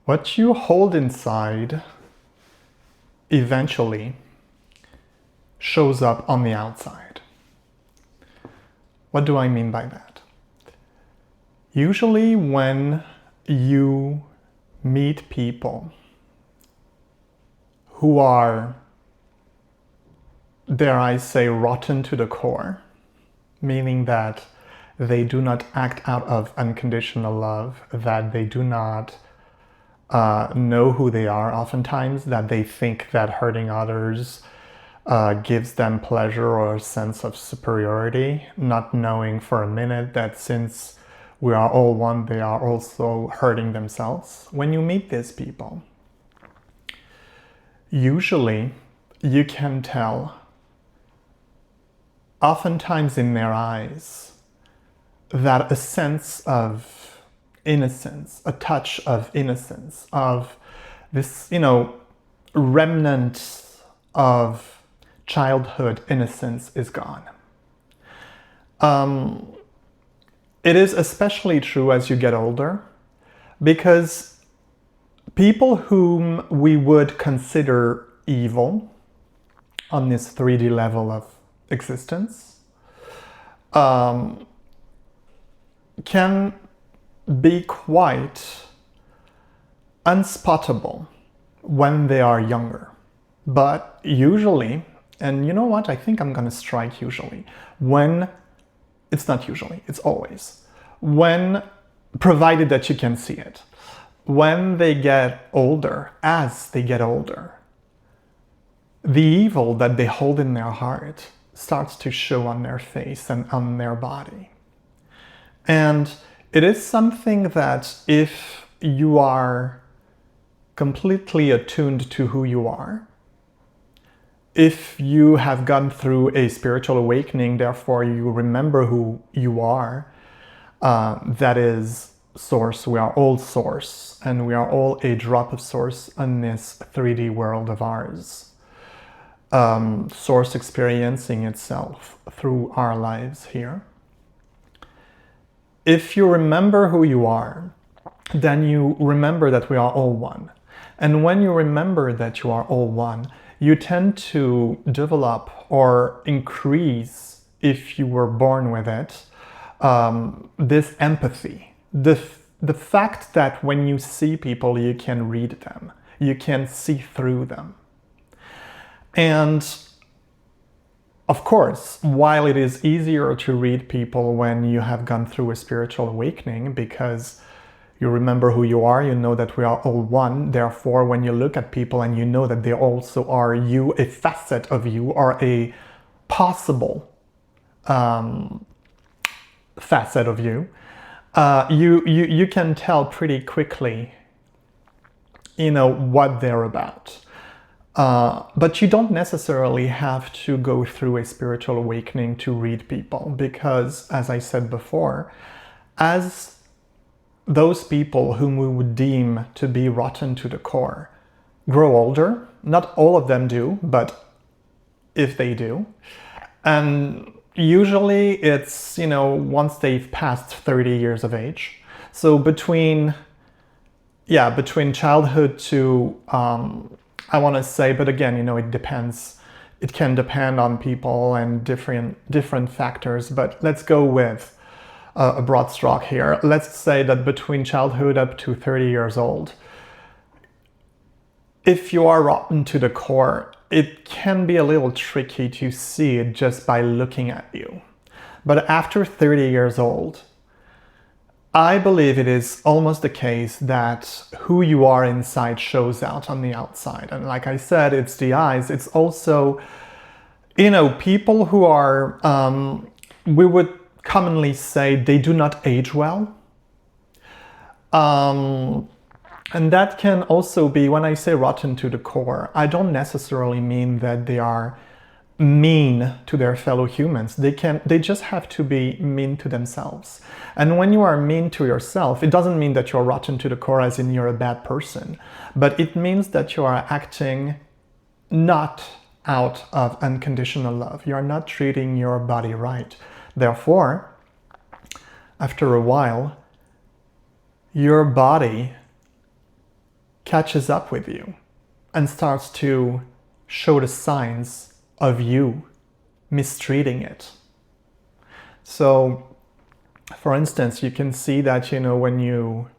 What you hold inside eventually shows up on the outside. What do I mean by that? Usually when you meet people who are, dare I say, rotten to the core, meaning that they do not act out of unconditional love, that they do not know who they are oftentimes, that they think that hurting others gives them pleasure or a sense of superiority, not knowing for a minute that since we are all one, they are also hurting themselves. When you meet these people, usually you can tell, oftentimes in their eyes, that a sense of innocence, a touch of innocence, of this, remnant of childhood innocence is gone. It is especially true as you get older, because people whom we would consider evil on this 3D level of existence can be quite unspottable when they are younger. But usually, and you know what, I think I'm gonna strike usually, when, it's not usually, it's always, when, provided that you can see it, when they get older, as they get older, the evil that they hold in their heart starts to show on their face and on their body. And it is something that if you are completely attuned to who you are, if you have gone through a spiritual awakening, therefore you remember who you are, that is Source. We are all Source, and we are all a drop of Source in this 3D world of ours. Source experiencing itself through our lives here. If you remember who you are, then you remember that we are all one. And when you remember that you are all one, you tend to develop or increase, if you were born with it, this empathy. The fact that when you see people, you can read them, you can see through them. And of course, while it is easier to read people when you have gone through a spiritual awakening, because you remember who you are, you know that we are all one, therefore when you look at people and you know that they also are you, a facet of you, or a possible facet of you, you can tell pretty quickly, what they're about. But you don't necessarily have to go through a spiritual awakening to read people, because, as I said before, as those people whom we would deem to be rotten to the core grow older, not all of them do, but if they do, and usually it's, once they've passed 30 years of age. So between childhood to, I want to say, but again, it depends. It can depend on people and different factors, but let's go with a broad stroke here. Let's say that between childhood up to 30 years old, if you are rotten to the core, it can be a little tricky to see it just by looking at you. But after 30 years old, I believe it is almost the case that who you are inside shows out on the outside. And like I said, it's the eyes. It's also, people who are, we would commonly say they do not age well. And that can also be, when I say rotten to the core, I don't necessarily mean that they are mean to their fellow humans. They just have to be mean to themselves. And when you are mean to yourself, it doesn't mean that you're rotten to the core as in you're a bad person, but it means that you are acting not out of unconditional love. You are not treating your body right. Therefore, after a while, your body catches up with you and starts to show the signs of you mistreating it. So, for instance, you can see that, when you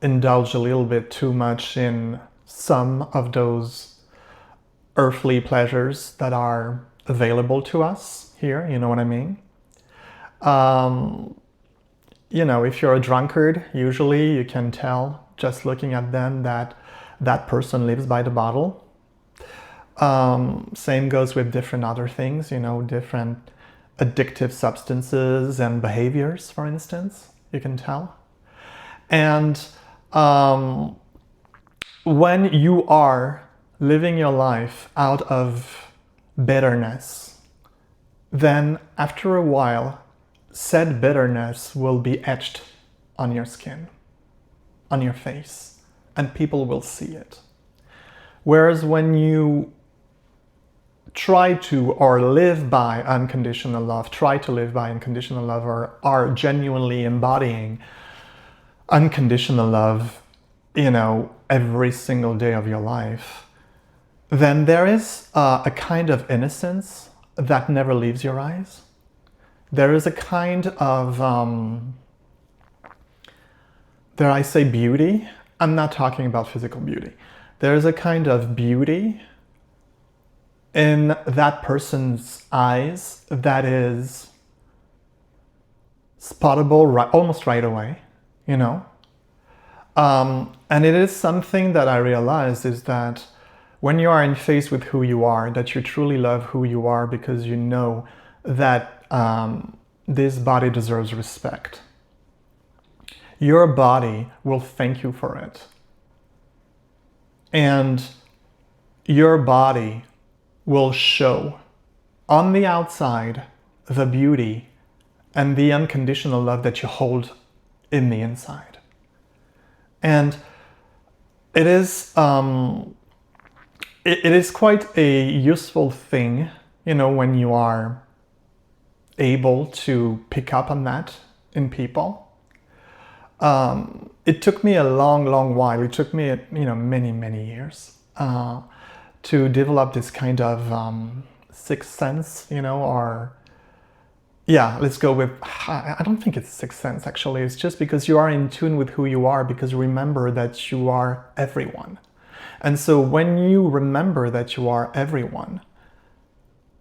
indulge a little bit too much in some of those earthly pleasures that are available to us here, you know what I mean? If you're a drunkard, usually you can tell just looking at them that that person lives by the bottle. Same goes with different other things, different addictive substances and behaviors, for instance, you can tell. And when you are living your life out of bitterness, then after a while, said bitterness will be etched on your skin, on your face, and people will see it. Whereas when you try to or live by unconditional love, or are genuinely embodying unconditional love, every single day of your life, then there is a kind of innocence that never leaves your eyes. There is a kind of, dare I say, beauty. I'm not talking about physical beauty. There is a kind of beauty in that person's eyes that is spottable almost right away, and it is something that I realized is that when you are in phase with who you are, that you truly love who you are because you know that this body deserves respect. Your body will thank you for it. And your body will show on the outside the beauty and the unconditional love that you hold in the inside. And it is quite a useful thing, when you are able to pick up on that in people. It took me a long while. It took me, many years to develop this kind of sixth sense, let's go with, I don't think it's sixth sense actually. It's just because you are in tune with who you are, because remember that you are everyone. And so when you remember that you are everyone,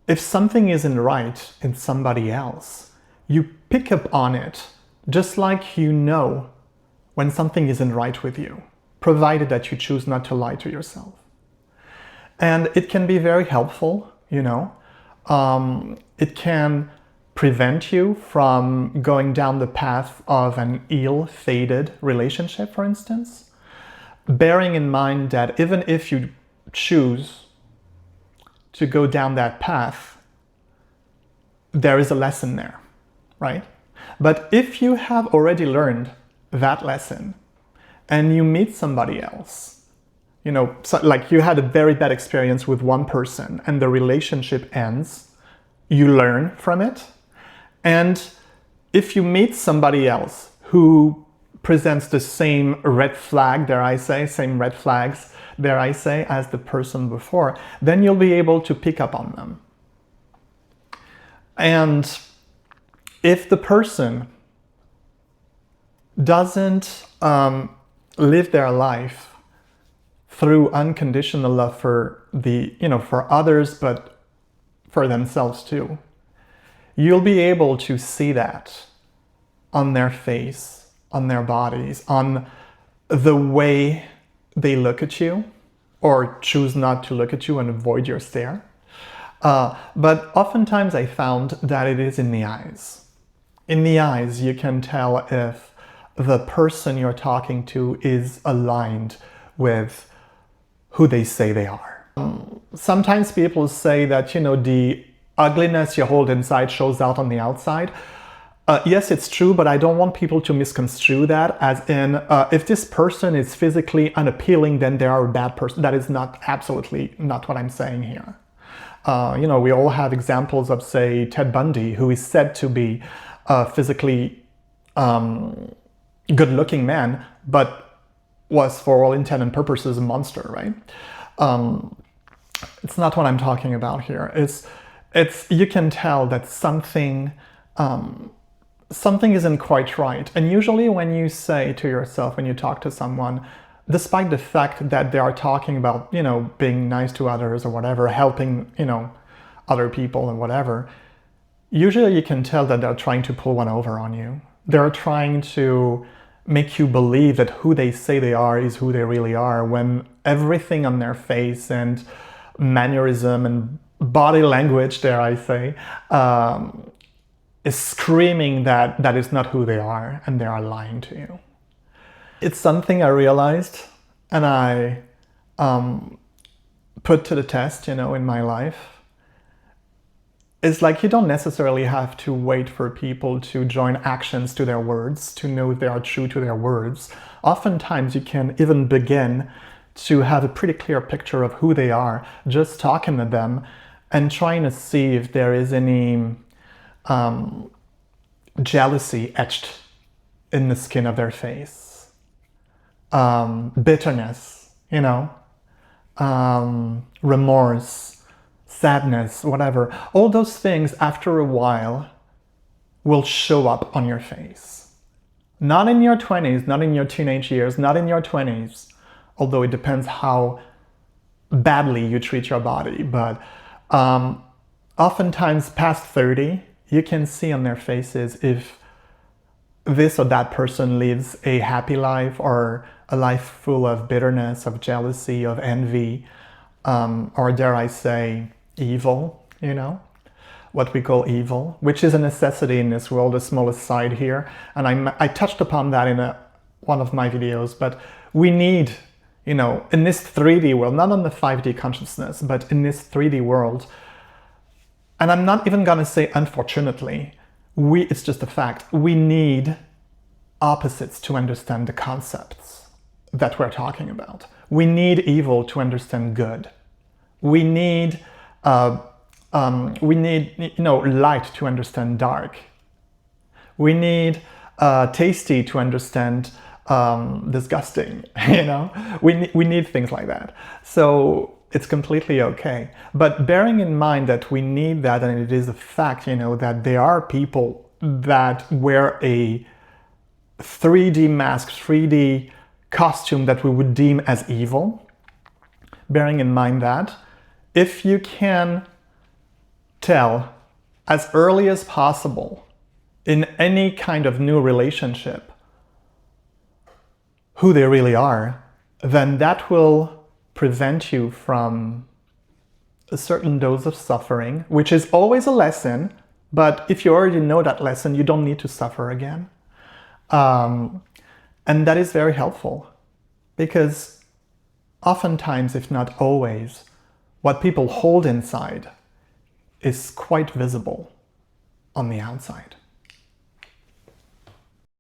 if something isn't right in somebody else, you pick up on it, just like when something isn't right with you, provided that you choose not to lie to yourself. And it can be very helpful, it can prevent you from going down the path of an ill-fated relationship, for instance, bearing in mind that even if you choose to go down that path, there is a lesson there, right? But if you have already learned that lesson and you meet somebody else, like you had a very bad experience with one person and the relationship ends, you learn from it. And if you meet somebody else who presents the same red flags, as the person before, then you'll be able to pick up on them. And if the person doesn't live their life through unconditional love for for others, but for themselves too, you'll be able to see that on their face, on their bodies, on the way they look at you or choose not to look at you and avoid your stare. But oftentimes I found that it is in the eyes. In the eyes, you can tell if the person you're talking to is aligned with who they say they are. Sometimes people say that, the ugliness you hold inside shows out on the outside. Yes, it's true, but I don't want people to misconstrue that as in, if this person is physically unappealing, then they are a bad person. That is absolutely not what I'm saying here. We all have examples of, say, Ted Bundy, who is said to be a physically good-looking man, but was for all intent and purposes a monster, right? It's not what I'm talking about here. It's you can tell that something isn't quite right. And usually when you say to yourself, when you talk to someone, despite the fact that they are talking about, you know, being nice to others or whatever, helping, you know, other people and whatever, usually you can tell that they're trying to pull one over on you. They're trying to make you believe that who they say they are is who they really are, when everything on their face and mannerism and body language, dare I say, is screaming that that is not who they are, and they are lying to you. It's something I realized and I put to the test, you know, in my life. It's like you don't necessarily have to wait for people to join actions to their words to know if they are true to their words. Oftentimes you can even begin to have a pretty clear picture of who they are, just talking to them and trying to see if there is any jealousy etched in the skin of their face, bitterness, you know, remorse, sadness, whatever. All those things after a while will show up on your face. Not in your 20s, not in your teenage years, not in your 20s, although it depends how badly you treat your body. But oftentimes past 30, you can see on their faces if this or that person lives a happy life or a life full of bitterness, of jealousy, of envy, or dare I say, evil, you know, what we call evil, which is a necessity in this world, the smallest side here. And I touched upon that in one of my videos, but we need, you know, in this 3D world, not on the 5D consciousness, but in this 3D world, and I'm not even gonna say unfortunately, it's just a fact, we need opposites to understand the concepts that we're talking about. We need evil to understand good. We need light to understand dark. We need tasty to understand disgusting. You know, we need things like that. So it's completely okay. But bearing in mind that we need that, and it is a fact, you know, that there are people that wear a 3D mask, 3D costume that we would deem as evil. Bearing in mind that, if you can tell as early as possible in any kind of new relationship who they really are, then that will prevent you from a certain dose of suffering, which is always a lesson, but if you already know that lesson, you don't need to suffer again. And that is very helpful, because oftentimes, if not always, what people hold inside is quite visible on the outside.